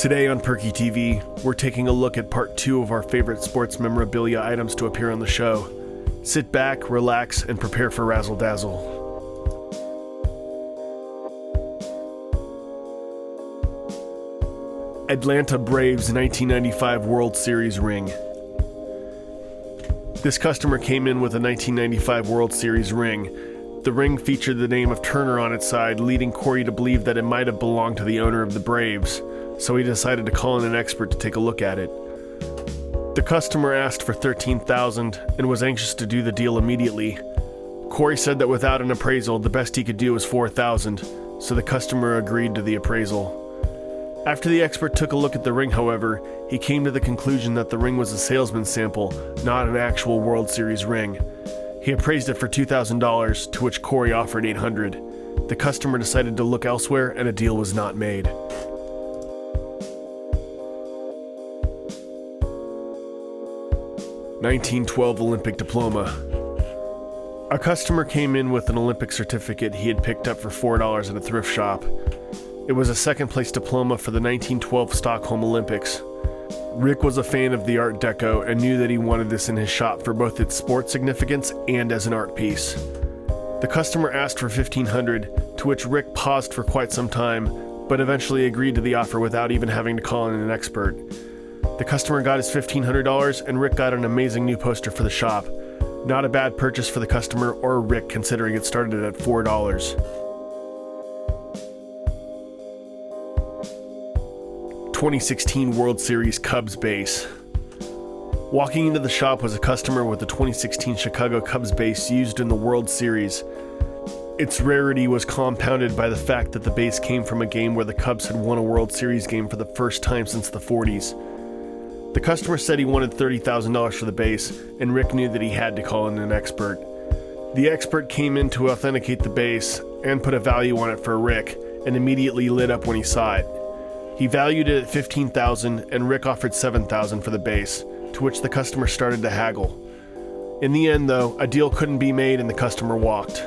Today on Perky TV, we're taking a look at part 2 of our favorite sports memorabilia items to appear on the show. Sit back, relax, and prepare for razzle dazzle. Atlanta Braves 1995 World Series ring. This customer came in with a 1995 World Series ring. The ring featured the name of Turner on its side, leading Corey to believe that it might have belonged to the owner of the Braves, so he decided to call in an expert to take a look at it. The customer asked for $13,000 and was anxious to do the deal immediately. Corey said that without an appraisal, the best he could do was $4,000, so the customer agreed to the appraisal. After the expert took a look at the ring, however, he came to the conclusion that the ring was a salesman's sample, not an actual World Series ring. He appraised it for $2,000, to which Corey offered $800. The customer decided to look elsewhere, and a deal was not made. (1912) Olympic diploma. A customer came in with an Olympic certificate he had picked up for $4 at a thrift shop. It was a second-place diploma for the 1912 Stockholm Olympics. Rick was a fan of the Art Deco and knew that he wanted this in his shop for both its sports significance and as an art piece. The customer asked for $1,500, to which Rick paused for quite some time, but eventually agreed to the offer without even having to call in an expert. The customer got his $1,500, and Rick got an amazing new poster for the shop. Not a bad purchase for the customer or Rick, considering it started at $4. 2016 World Series Cubs base. Walking into the shop was a customer with the 2016 Chicago Cubs base used in the World Series. Its rarity was compounded by the fact that the base came from a game where the Cubs had won a World Series game for the first time since the 40s. The customer said he wanted $30,000 for the base, and Rick knew that he had to call in an expert. The expert came in to authenticate the base and put a value on it for Rick, and immediately lit up when he saw it. He valued it at $15,000, and Rick offered $7,000 for the base, to which the customer started to haggle. In the end, though, a deal couldn't be made and the customer walked.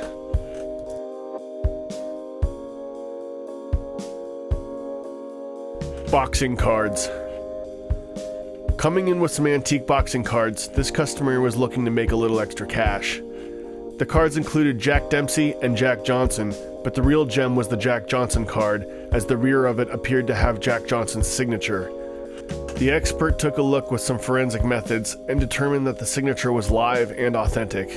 Boxing cards. Coming in with some antique boxing cards, this customer was looking to make a little extra cash. The cards included Jack Dempsey and Jack Johnson, but the real gem was the Jack Johnson card, as the rear of it appeared to have Jack Johnson's signature. The expert took a look with some forensic methods and determined that the signature was live and authentic.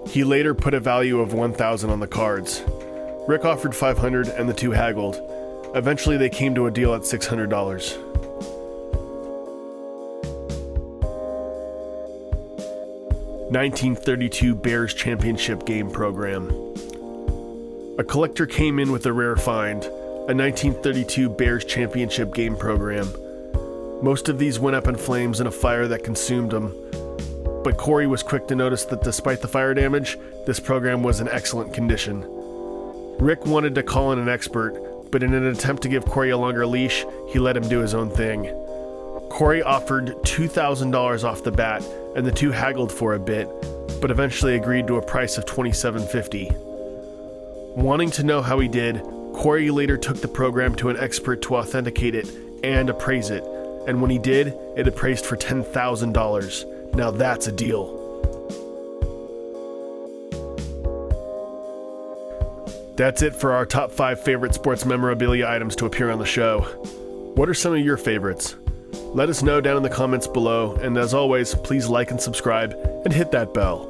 He later put a value of $1,000 on the cards. Rick offered $500 and the two haggled. Eventually they came to a deal at $600. (1932) Bears Championship Game Program. A collector came in with a rare find, a 1932 Bears Championship Game Program. Most of these went up in flames in a fire that consumed them, but Corey was quick to notice that despite the fire damage, this program was in excellent condition. Rick wanted to call in an expert, but in an attempt to give Corey a longer leash, he let him do his own thing. Corey offered $2,000 off the bat, and the two haggled for a bit, but eventually agreed to a price of $27.50. Wanting to know how he did, Corey later took the program to an expert to authenticate it and appraise it, and when he did, it appraised for $10,000. Now that's a deal. That's it for our top 5 favorite sports memorabilia items to appear on the show. What are some of your favorites? Let us know down in the comments below, and as always, please like and subscribe, and hit that bell.